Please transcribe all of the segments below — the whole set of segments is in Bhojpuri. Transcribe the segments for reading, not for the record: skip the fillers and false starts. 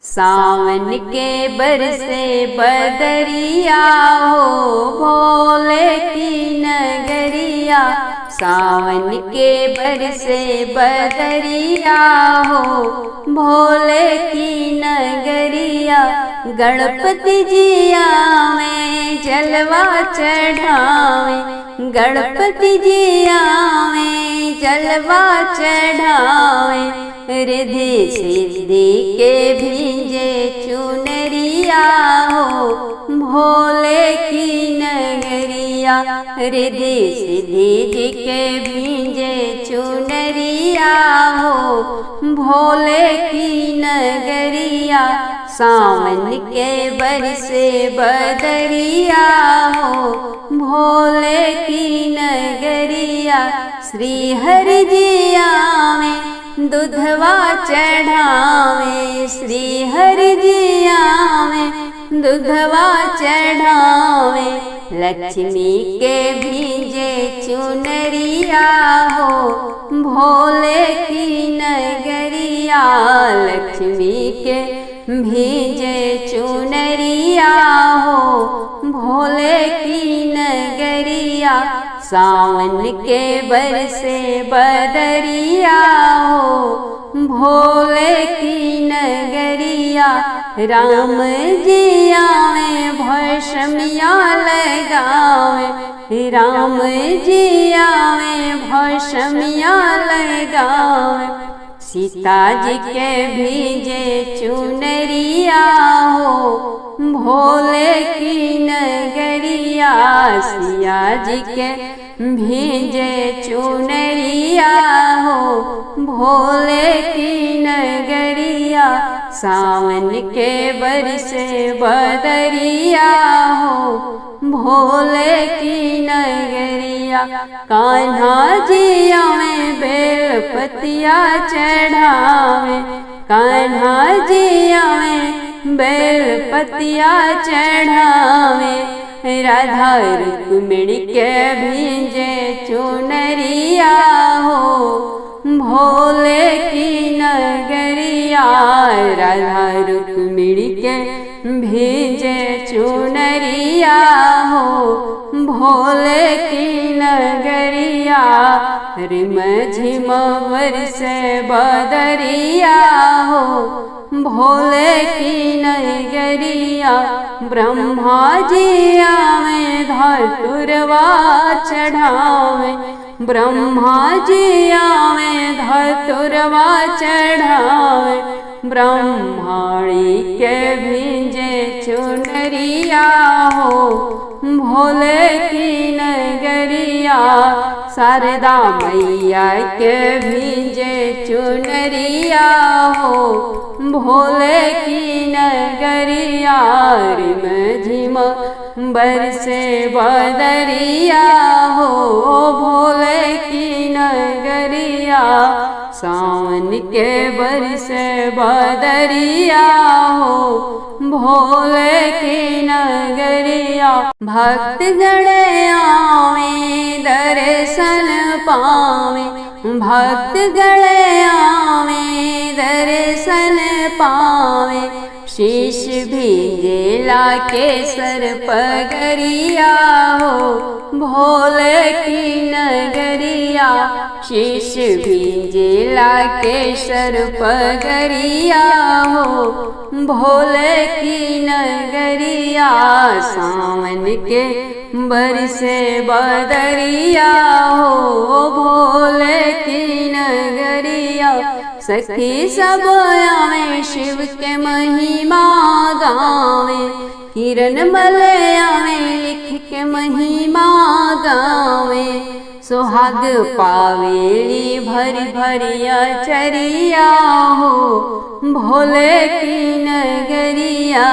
सावन के बरसे बदरिया हो भोले की नगरिया। सावन के बरसे बदरिया हो भोले की नगरिया। गणपति जी आवे जलवा चढ़ावे, गणपति जी आवे जलवा चढ़ावे। रिद्धि सिद्धि के भींजे चुनरिया हो भोले की नगरिया। रिद्धि सिद्धि जी के भींजे चुनरिया हो भोले की नगरिया। सावन के बरसे बदरिया हो भोले की नगरिया। श्री हरि जी आवे दूधवा चढ़ावे, श्री हरि जी आवे दूधवा चढ़ावे। लक्ष्मी के भींजे चुनरिया हो भोले की नगरिया। लक्ष्मी के भींजे चुनरिया हो भोले की नगरिया। सावन के बरसे बदरिया हो भोले की नगरिया। राम जी आवे भस्मिया लगावे, राम जी आवे भस्मिया लगावे। सीता जी के भीजे चुनरिया हो भोले की नगरिया। सिया जी के भीजे चुनरिया हो भोले की नगरिया। सावन के बरसे बदरिया हो भोले की नगरिया। कान्हा जी आवे बेल पतिया चढ़ावे, कान्हा जी आवे बेल पतिया चढ़ावे। राधा रुक्मिणी के भींजे चुनरिया हो भोले की नगरिया। राधा रुक्मिणी के भींजे चुनरिया हो भोले की नगरिया। रिम झिम बरसे बदरिया हो भोले की नगरिया। ब्रह्मा जी आवे धतुरवा चढ़ावे, ब्रह्मा जी आवे धतुरवा चढ़ावे। ब्रह्माणी के भींजे चुनरिया हो भोले की नगरिया। शारदा मैया के भींजे चुनरिया हो भोले की नगरिया। रिम झिम बरसे बदरिया हो भोले की नगरिया। सावन के बरसे बदरिया हो भोले की नगरिया। भक्त गण आवे दर्शन पावे, भक्त गण आवे दर्शन पावे। शीश भींजे लाके सर पगरिया हो भोले की नगरिया। शीश भींजे लाके सर पगरिया हो भोले की नगरिया। सावन के बरसे बदरिया हो भोले की नगरिया। सखी सब आवे शिव के महिमा गावे, किरण मल आवे लिख के महिमा गावे। सुहाग पावेली भरी भरिया चरिया हो भोले की नगरिया।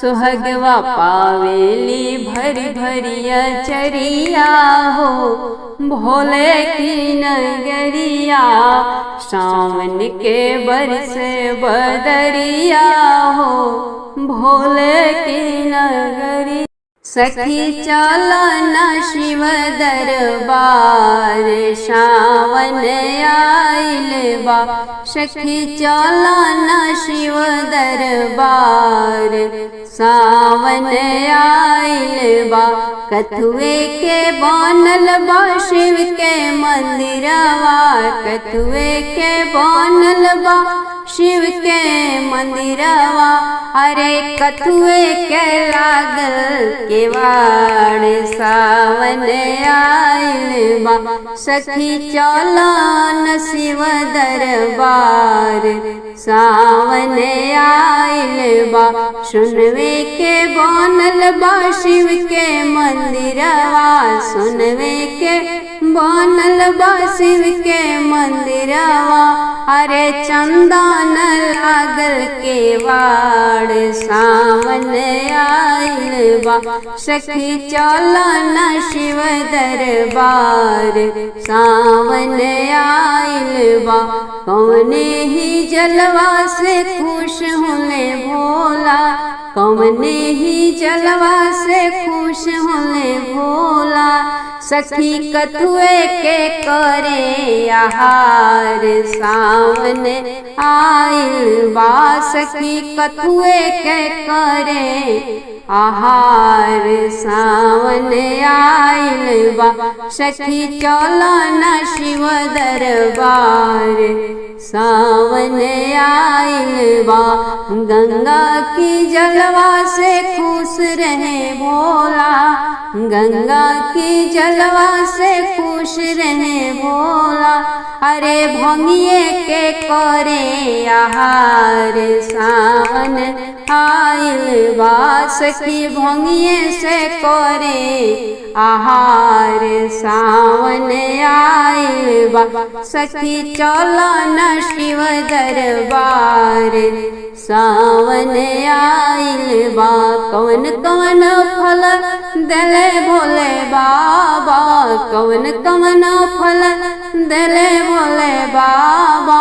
सुहागवा पावेली भरी भरिया चरिया हो भोले की नगरिया। सावन के बरसे बदरिया हो भोले की नगरिया। सखी चलो न शिव दरबार सावन आइल बा। सखी चलो न शिव दरबार सावन आइल बा। कथुए के बनल बा शिव के मंदिरवा। कथुए के बनल बा शिव के मंदिरवा। अरे कथुए के लागल केवाड़ सावन आइल बा। सखी चलो न शिव दरबार सावन आइल बा। सुनवे के बनल बा शिव के मंदिरवा। सुनवे के बनल बा शिव के मंदिरवा। अरे चंदन लागल केवाड़ सावन आइल बा। सखी चलो न शिव दरबार सावन आइल बा। कौने ही जलवा से खुश होले भोला। कौने ही जलवा से खुश होले भोला। सखी कथुए के करे आहार सावन आइल बा। सखी कथुए के करे आहार सावन आइल बा। सखी चलो न शिव दरबार सावन आइल बा। गंगा की जलवा से खुश रहे भोला। गंगा की जलवा से खुश रहे भोला। अरे भंगिए के करे आहार सावन आइल बा। सखी भंगिए से करे आहार सावन आइल बा। सखी चलो न शिव दरबार सावन आइल बा। कवन कवन फल दले भोले बाबा। कवन कवन फल दले भोले बाबा।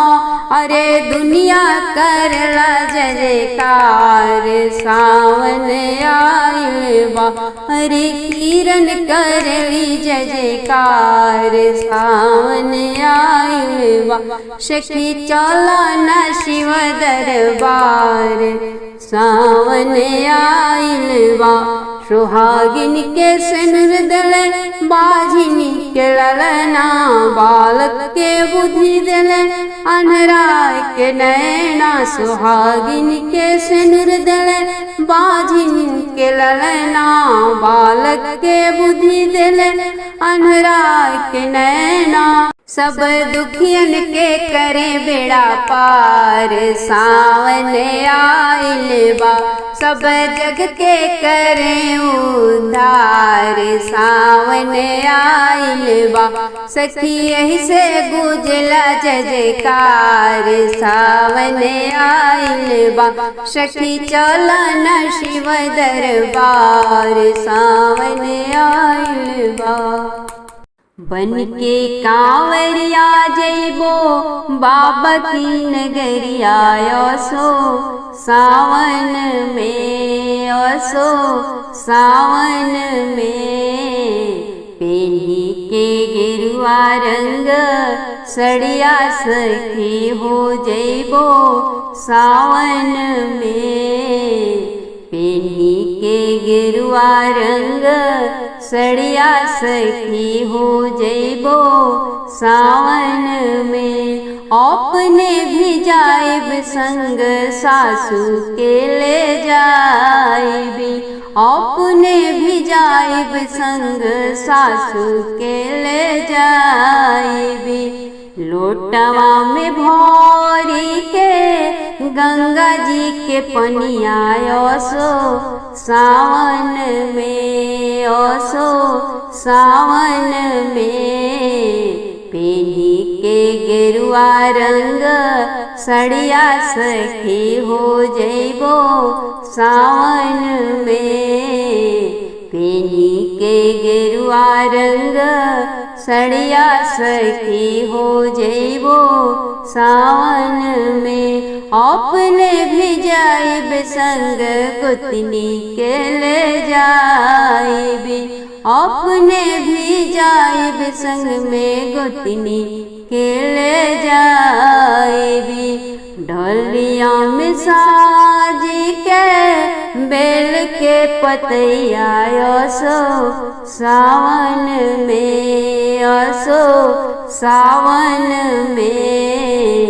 अरे दुनिया करला जय जयकार सावन आइल बा। अरे किरण करली जय जयकार सावन आइल बा। सखी चलो न शिव दरबार सावन आइल बा। सुहागिन के सिनुर दले बाझिन के ललना। बालक के बुद्धि दले अन्हरा के नैना। सुहागिन के सिनुर दले बाझिन के ललना। बालक के बुद्धि दले अन्हरा के नैना। सब दुखियन के करे बेड़ा पार सावन आइल बा। सब जग के करे उद्धार सावन आइल बा। सखी यही से गुजला जय जयकार सावन आइल बा। सखी चलो न शिव दरबार सावन आइल बा। बन के कांवरिया जइबो बाबा की नगरिया। असो सावन में असो सावन में। पेन्ही के गेरुआ रंग सड़िया सखी हो जइबो सावन में। पेन्ही के गेरुआ रंग सड़िया सखी हो जइबो सावन में। अपने भी जाइब संग सासू के ले जाइबी। अपने भी जाइब संग सासू के ले जाइबी। लोटवा में भोरी के गंगा जी के पनिया। असो सावन में असो सावन में। पेन्ही के गेरुआ रंग सड़िया सखी हो जइबो सावन में। पेनी के गेरुआ रंग सड़िया सखी हो जइबो सावन में। अपने भी जाइब संग गोतनी के ले जाइबी, अपने भी जाइब संग में गोतनी के ले जाइबी। ढोलिया में साज के बेल के पतैया असो सावन में, असो सावन में।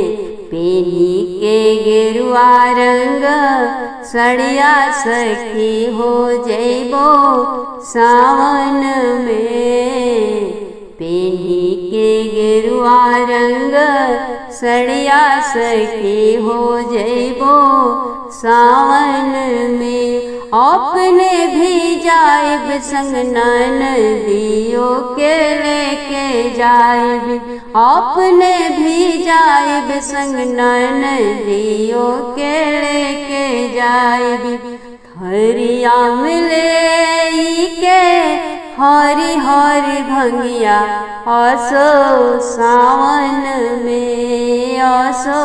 पेनी के गेरुआ रंग सड़िया सखी हो जइबो सावन में। पेनी के गेरुआ रंग सड़िया सखी हो जइबो सावन में। अपने भी जाइब संग ननदियों के लेके जाइब, अपने भी जाइब संग ननदियों के लेके जाइब। हरिया मिले के हरी हरी भंगिया असो सावन में, असो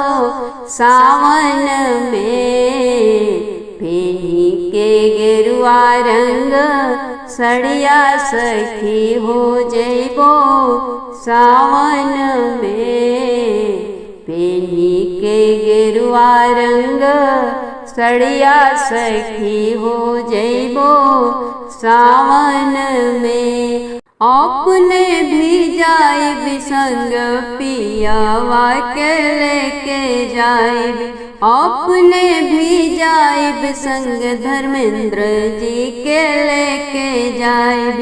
सावन में। पेनी के गेरुआ रंग सड़िया सखी हो जइबो सावन में। पेनी के गेरुआ रंग सड़िया सखी हो जइबो सावन में। अपने भी जाइब संग पियावा के लेके जाइब, अपने भी जाइब संग धर्मेंद्र जी के लेके जाइब।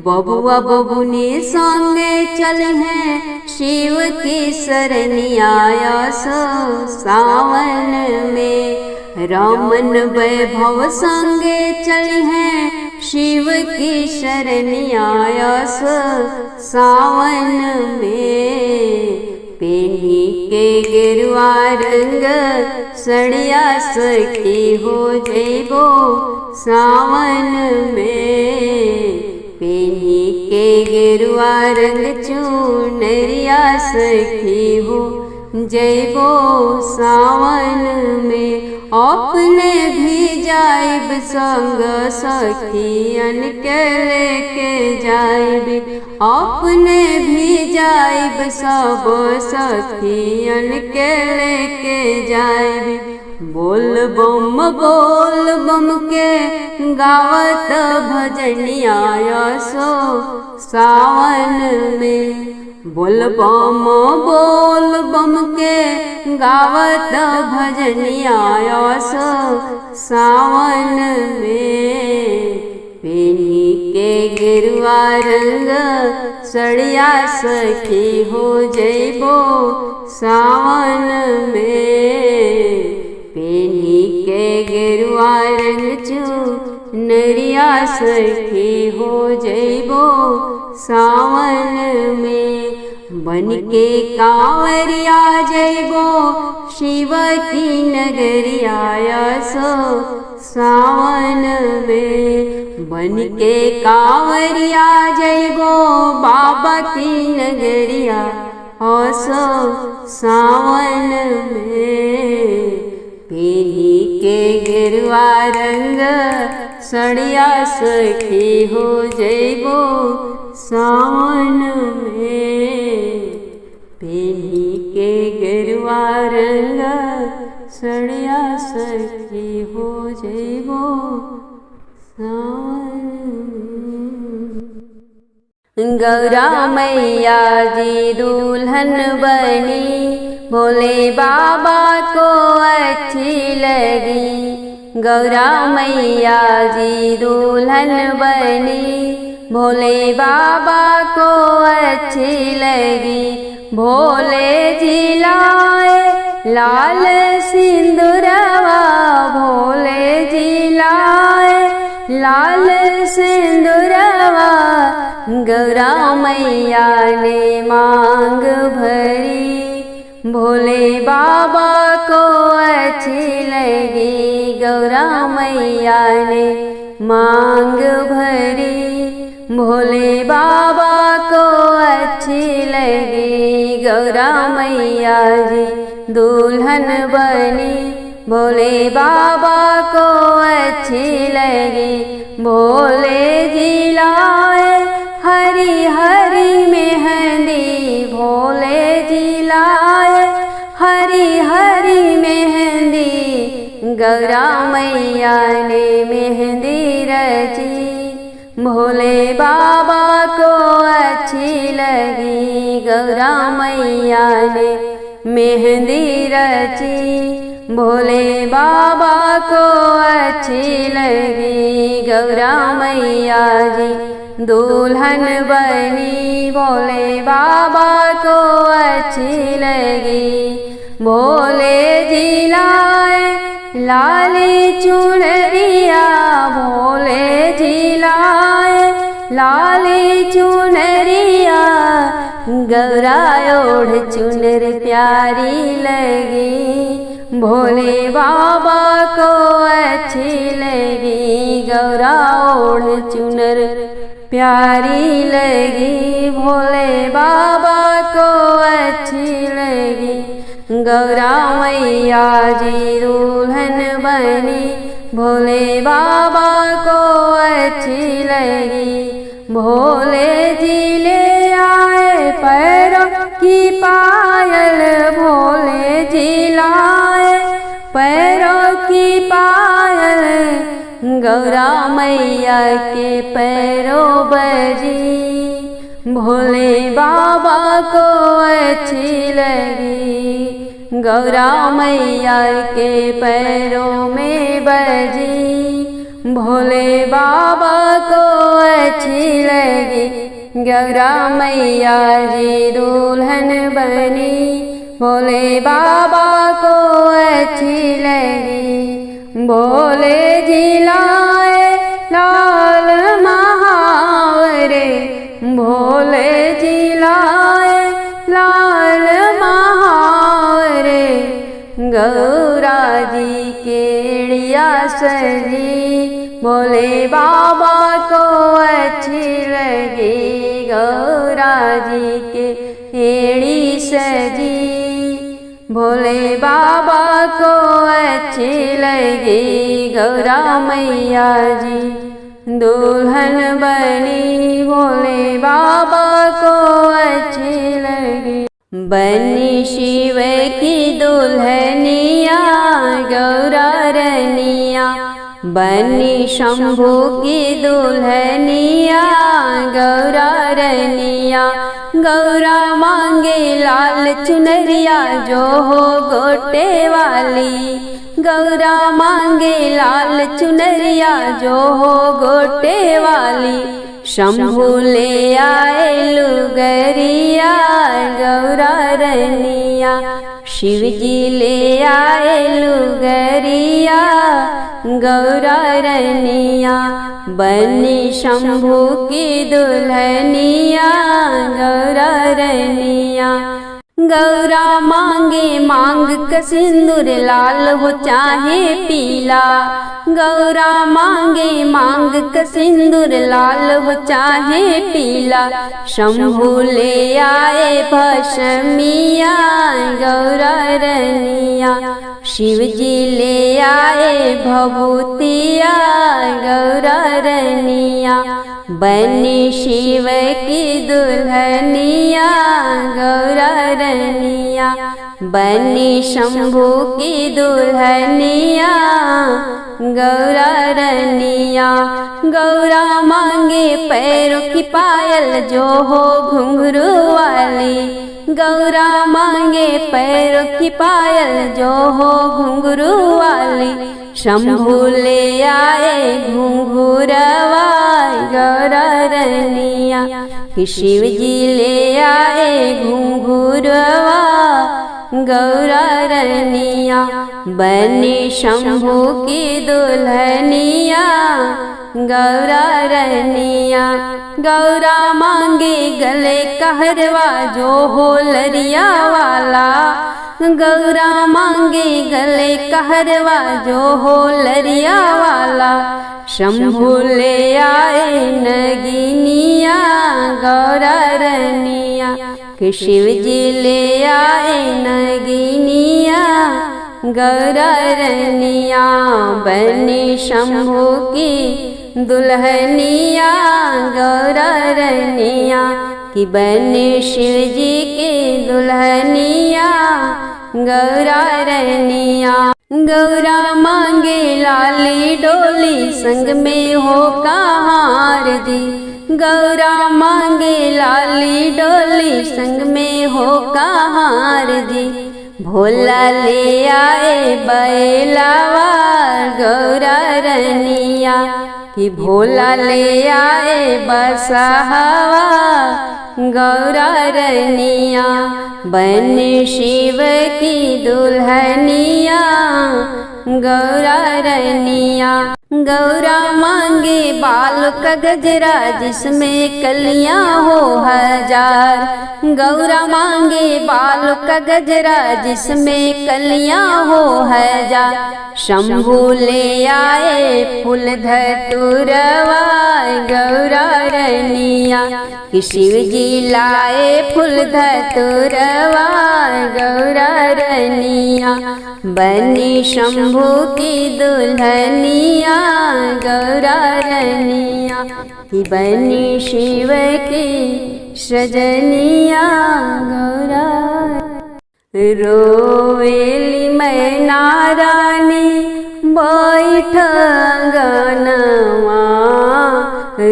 बबुआ बबुनी संगे चल हैं शिव की शरणिया असो सावन में। रमन वैभव संगे चल हैं शिव की शरणिया असो सावन में। पेनी के गेरुआ रंग सड़िया सखी हो जइबो सावन में। पेनी के गेरुआ रंग चुनरिया सखी हो जइबो सावन में। अपने भी जाइब संग सखियन के लेके जाइब, अपने भी जाइब सब सखियन के लेके जाइब। बोल बम के गावत भजनिया असो सावन में। बोल बम के गावत भजनिया असो सावन में। पेनी के गेरुआ रंग सड़िया सखी हो जइबो सावन में। पेनी के गेरुआ रंग चुनरिया सखी हो जइबो सावन में। बन के कांवरिया जइबो शिव की नगरिया असो सावन में। बन के कांवरिया जइबो बाबा की नगरिया असो सावन में। पेनी के गेरुआ रंग सड़िया सखी हो जइबो सावन में। पेनी के गेरुआ रंग सड़िया सखी हो जइबो सावन में। गौरा मैया जी दुल्हन बनी भोले बाबा को अच्छी लगी। गौरा मैया जी दुल्हन बनी भोले बाबा को अच्छी लगी। भोले जी लाए लाल सिंदूरवा, भोले जी लाए लाल सिंदूरवा। गौरा मैया ने मांग भरी भोले बाबा को अच्छी लगी। गौरा मैया ने मांग भरी, भोले बाबा को अच्छी लगी गौरा मैया जी दुल्हन बनी, भोले बाबा को अच्छी लगी। भोले जी लाए हरी हरी मेहंदी, भोले जी लाए हरी हरी मेहंदी, गौरा मैया ने मेहंदी रची, भोले बाबा को अच्छी लगी गौरा मैया ने मेहंदी रची, भोले बाबा को अच्छी लगी गौरा मैया जी दुल्हन बनी, भोले बाबा को अच्छी लगी। भोले जी लाए लाली चुनरिया, भोले जी लाए लाली चुनरिया, गौरा ओढ़ चुनर प्यारी लगी, भोले बाबा को अच्छी लगी गौरा ओढ़ चुनर प्यारी लगी, भोले बाबा को अच्छी लगी। गौरा मैया जी दुल्हन बनी, भोले बाबा को अच्छी लगी। भोले जी ले आए पैरों की पायल, भोले जी लाए पैरों की पायल, गौरा मैया के पैरों बजी, भोले बाबा को अच्छी लगी। गौरा मैया के पैरों में बजी, भोले बाबा को अच्छी लगी। गौरा मैया जी दुल्हन बनी, भोले बाबा को अच्छी लगी। भोले जी लाए लाल महावरे, भोले जी लाए लाल महावरे, गौरा जी केड़िया सजी, भोले बाबा को अच्छी लगी। गौरा जी के एड़ी सजी, भोले बाबा को अच्छी लगी। गौरा मैया जी दुल्हन बनी, भोले बाबा को अच्छी लगी। बनी शिव की दुल्हनिया गौरा रनिया, बनी शंभू की दुल्हनिया गौरा रनिया, गौरा मांगे लाल चुनरिया जो हो गोटे वाली, गौरा मांगे लाल चुनरिया जो हो गोटे वाली, शंभू ले आए लुगरिया गौरा रनिया, शिव जी ले आए लुगरिया गौरा रनिया, बनी शंभू की दुल्हनिया गौरा रनिया। गौरा मांगे मांग का सिंदूर लाल हो चाहे पीला, गौरा मांगे मांग का सिंदूर लाल हो चाहे पीला, शंभू ले आए भस्मिया गौरा रनिया, शिव जी ले आए भभूतिया गौरा रनिया, बनी शिव की दुल्हनिया गौरा रनिया, बनी शंभू की दुल्हनिया गौरा रनिया। गौरा मांगे पैरों की पायल जो हो घुंघरू वाली, गौरा मांगे पैरों की पायल जो हो घुंघरू वाली, शंभू ले आए घुंघुरवा गौरा रनिया, कि शिव जी ले आए घुंघुरवा गौरा रनिया, बनी शंभू की दुल्हनिया गौरा रनिया। गौरा मांगे गले कहरवा जो हो लरिया वाला, गौरा मांगे गले कहरवा जो हो लरिया वाला, शंभु ले आए नगिनिया गौरा रनिया कि शिव जी ले आए नगिनिया गौरा रनिया बनी शंभु की दुल्हनिया गौरा रनिया कि बनी शिव जी की दुल्हनिया गौरा रनिया। गौरा मांगे लाली डोली संग में हो कहार जी गौरा मांगे लाली डोली संग में हो कहार जी भोला ले आए बैलावा गौरा रनिया कि भोला ले आए बसहावा गौरा रनिया बन शिव की दुल्हनिया गौरा रनिया। गौरा मांगे बाल का गजरा जिसमें कलियां हो हजार गौरा मांगे बाल का गजरा जिसमें कलियां हो हजार शंभु ले आए फूल धतुरवा गौरा रनिया कि शिव जी लाए फूल धतुरवा गौरा रनिया बनी शंभु की दुल्हनिया गौरा रनिया कि बनी शिव की सजनिया गौरा। रोवेली मैना रानी बैठ अंगनवा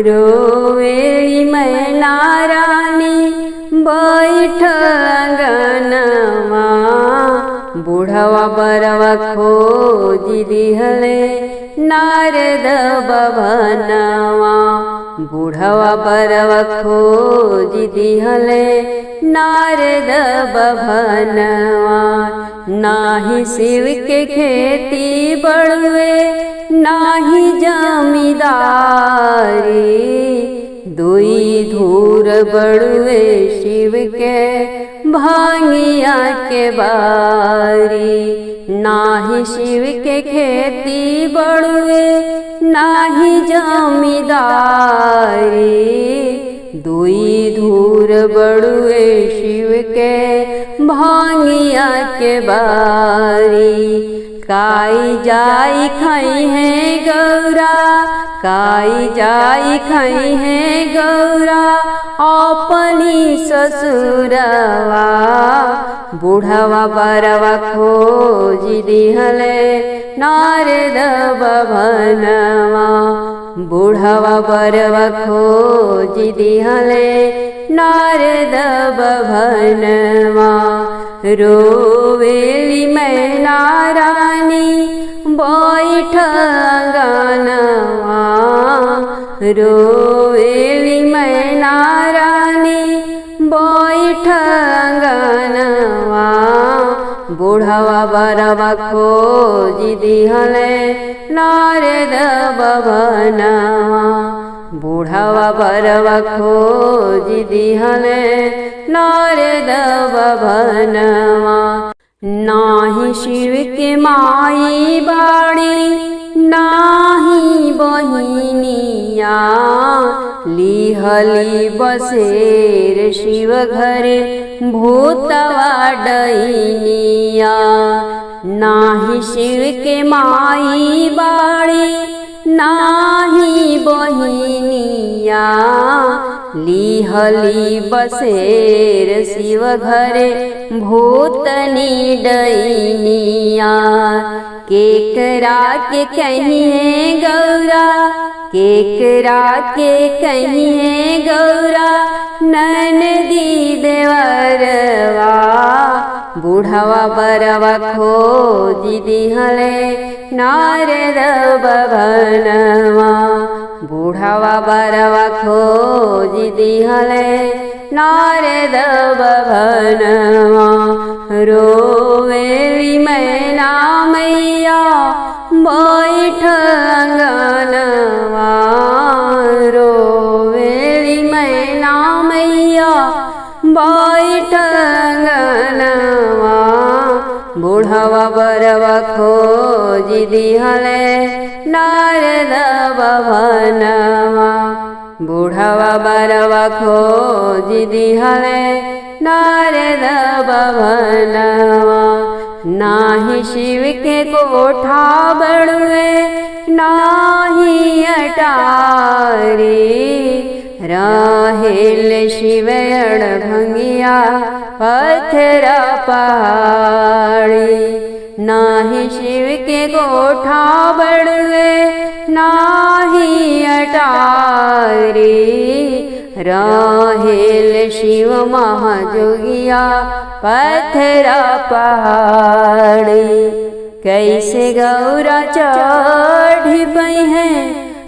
रोवेली मैना रानी बैठ अंगनवा बूढ़वा बरवा खोजी दिहले नारद बभनवा बूढ़वा बरवा खोजी दिहले नारद बभनवा नाही शिव के खेती बड़ुए नाही जमींदारी दुई धूर बड़ुए शिव के भांगिया के बारी नाही शिव के खेती बड़ुए नाही जमींदारी दुई धूर बड़ुए शिव के भांगिया के बारी काई जाई खाई है गौरा काई जाई खाई है गौरा अपनी ससुरवा बूढ़वा बरवा खोजी दिहले नारद बभनवा बूढ़वा बरवा खोजी दिहले नारद बभनवा रोवेली मैना रानी बैठ अंगनवा रोवेली मैना रानी बैठ अंगनवा बूढ़वा बरवा खोजी दिहले नारद बभनवा बूढ़वा बरवा खोजी दिहले नारद बभनवा नाही शिव के माई बाड़ी नाही बहिनिया लिहली बसेर शिव घरे भूतवा डैनिया नाही शिव के माई बाड़ी नाही बहिनिया लिहली बसेर शिव घरे भूतनी डैनिया केकरा के कहिए गौरा केकरा के कहिए गौरा ननदी देवरवा बूढ़वा बरवा खोजी दिहले नारद बभनवा बूढ़वा बरवा खोजी दिहले नारद बभनवा रोवेली मैना मैया बैठ अंगनवा रोवेली मैना मैया बैठ अंगनवा बूढ़वा बरवा खोजी दिहले नारद भवनवा। बूढ़वा बरवा खोजी दिहले नारद भवनवा। नाही शिव के कोठा बड़ुए नाही अटारी। रहेल शिव अड़भंगिया पत्थर पहाड़ी। नाही शिव के कोठा बड़ुए नाही अटारी। रहेल शिव महाजोगिया पत्थर पहाड़ी। कैसे गौरा चढ़ी पई है,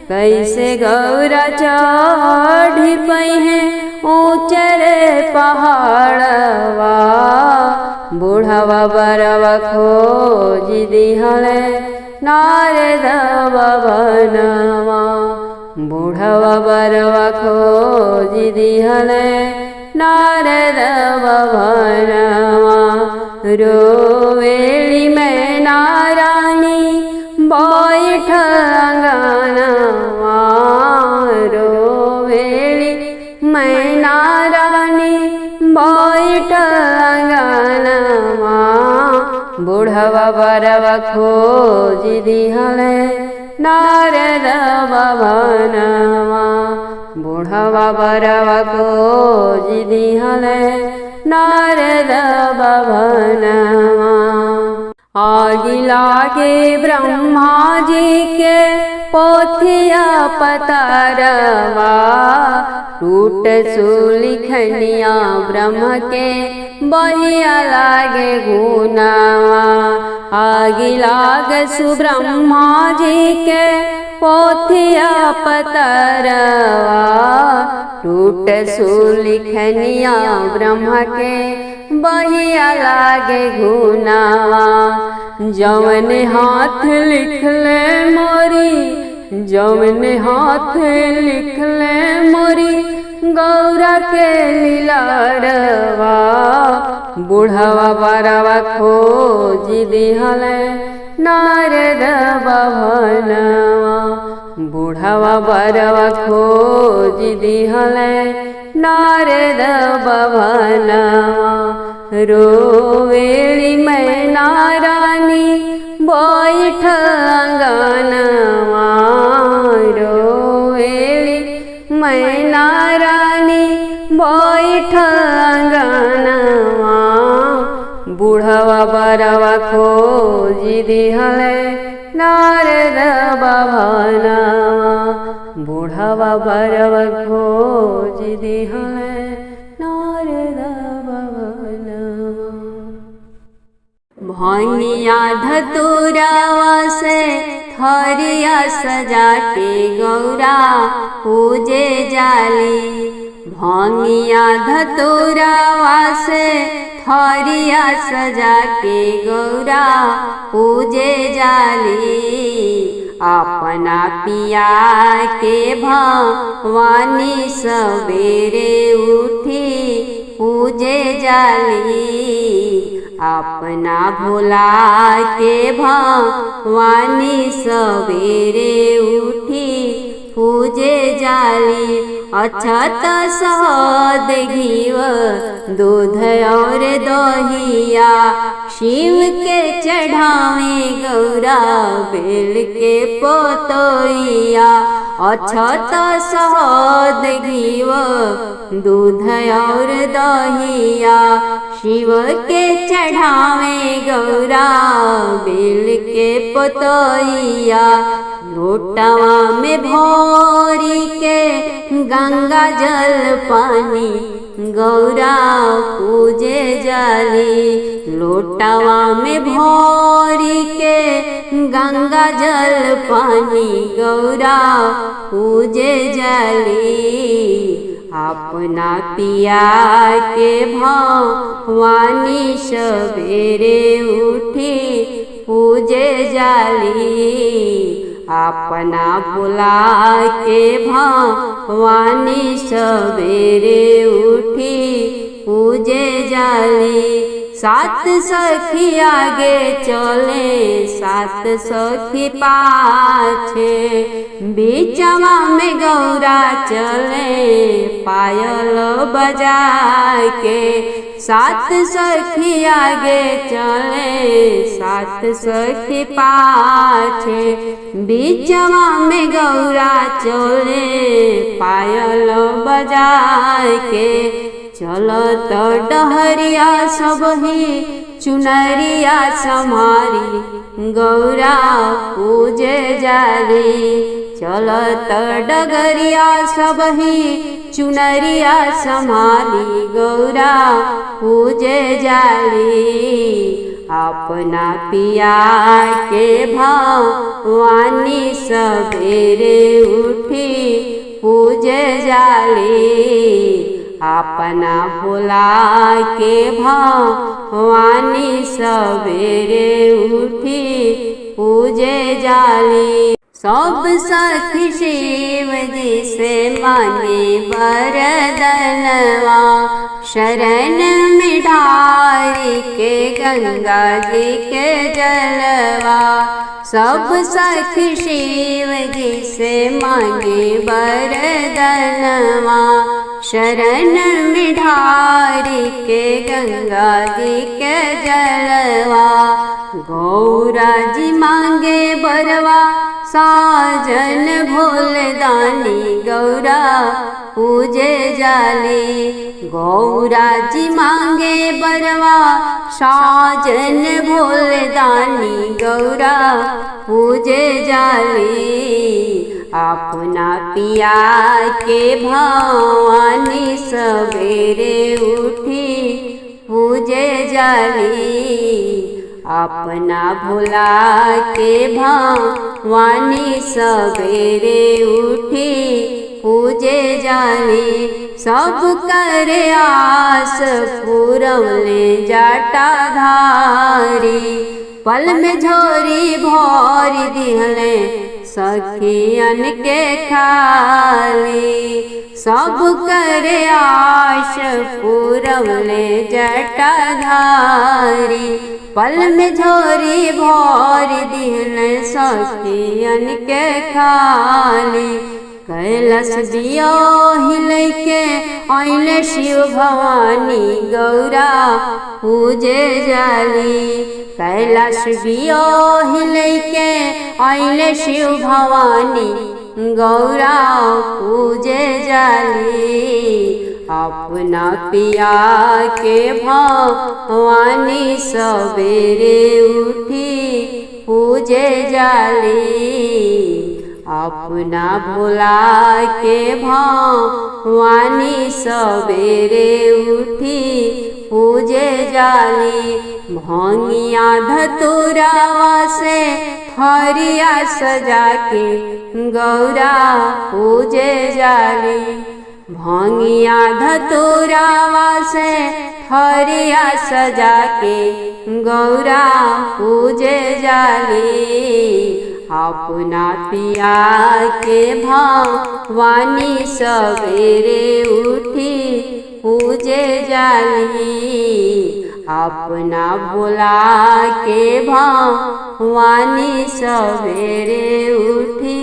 कैसे गौरा चढ़ी पई है ऊंचरे पहाड़वा। बूढ़वा बरवा खोजी दिहले नारद भवनवा। बूढ़वा बरवा खोजी दिहले नारद भवनवा। रोवेली मैना रानी बैठ अंगनवा। रोवेली मैना रानी बैठ अंगनवा। बूढ़वा बरवा खोजी दिहले नारद भवनवा। बूढ़वा बरवा खोजी दिहले नारद भवनवा। आगि लागे ब्रह्मा जी के पोथिया पतरवा। टूट सुलिखनिया ब्रह्म के बहिया लागे गुनावा। आगि लाग सुब्रह्मा जी के पोथिया पतरवा। टूट सुलिखनिया ब्रह्म के बहिया लागे गुनावा। जवन हाथ लिखले मोरी, जवन हाथ लिखले मोरी गौरा के लीलारवा। बूढ़वा बरवा खोजी दिहले नारद भवनवा। बूढ़वा बरवा खोजी दिहले नारद भवनवा। रोवेली मैना रानी बैठ अंगनवा। रोवेली मैना रानी बैठ अंगनवा। बूढ़वा बरवा खोजी दिहले नारद भवनवा। बूढ़वा बरवा खोजी दिहले नारद भवनवा। भंगिया धतुरवा से थरिया सजा के गौरा पूजे जाली। भंगिया धतुरवा से थरिया सजा के गौरा पूजे जाली। अपना पिया के भवानी सवेरे उठी पूजे जाली। अपना भोला के भवानी सवेरे उठी पूजे जाली। अछत शहद घीव दूध और दहिया शिव के चढ़ावे गौरा बेल के पतोइया। अछत शहद घीव दूध और दहिया शिव के चढ़ावे गौरा बेल के पतोइया। लोटवा में भोरी के गंगा जल पानी गौरा पूजे जाली। लोटवा में भोरी के गंगा जल पानी गौरा पूजे जाली। अपना पिया के भवानी सवेरे उठी पूजे जाली। अपना भोला के भवानी सवेरे उठी पूजे जाली। सात सखी आगे चले सात सखी पाछे, बीचवा में गौरा चले पायल बजा के। सात सखी आगे चले सात सखी पाछे, बीचवा में गौरा चले पायल बजा के। चलत डहरिया सबही चुनरिया समारी गौरा पूजे जाली। चलत डगरिया सबही चुनरिया समारी गौरा पूजे जाली। अपना पिया के भवानी सवेरे उठी पूजे जाली। अपना भोला के भवानी सवेरे उठी पूजे जाली। सब सखी शिव जी से मांगे वरदनवा, शरण में ढारी के गंगा जी के जलवा। सब सखी शिव जी से मांगे वरदनवा, शरण में ढारी के गंगा जी के जलवा। गौरा जी मांगे बरवा साजन भोलेदानी गौरा पूजे जाली। गौरा जी मांगे बरवा साजन भोलेदानी गौरा पूजे जाली। अपना पिया के भवानी सवेरे उठी पूजे जाली। अपना भोला के भवानी सवेरे उठी पूजे जाली। सब करे आस पूरवले जटाधारी, पल में झोरी भर दिहले सखियन के खाली। सब करे आश पूरवले जटाधारी, पल में झोरी भर दिहले सखियन के खाली। कैलाश बियाही लैके आइले शिव भवानी गौरा पूजे जाली। कैलाश बियाही लैके आइले शिव भवानी गौरा पूजे जाली। अपना पिया के भवानी सवेरे उठी पूजे जाली। अपना भोला के भवानी सवेरे उठी पूजे जाली। भंगिया धतुरावा से थरिया सजा के गौरा पूजे जाली। भंगिया धतुरावा से थरिया सजा के गौरा पूजे जाली। अपना पिया के भवानी सवेरे उठी पूजे जाली। अपना भोला के भवानी सवेरे उठी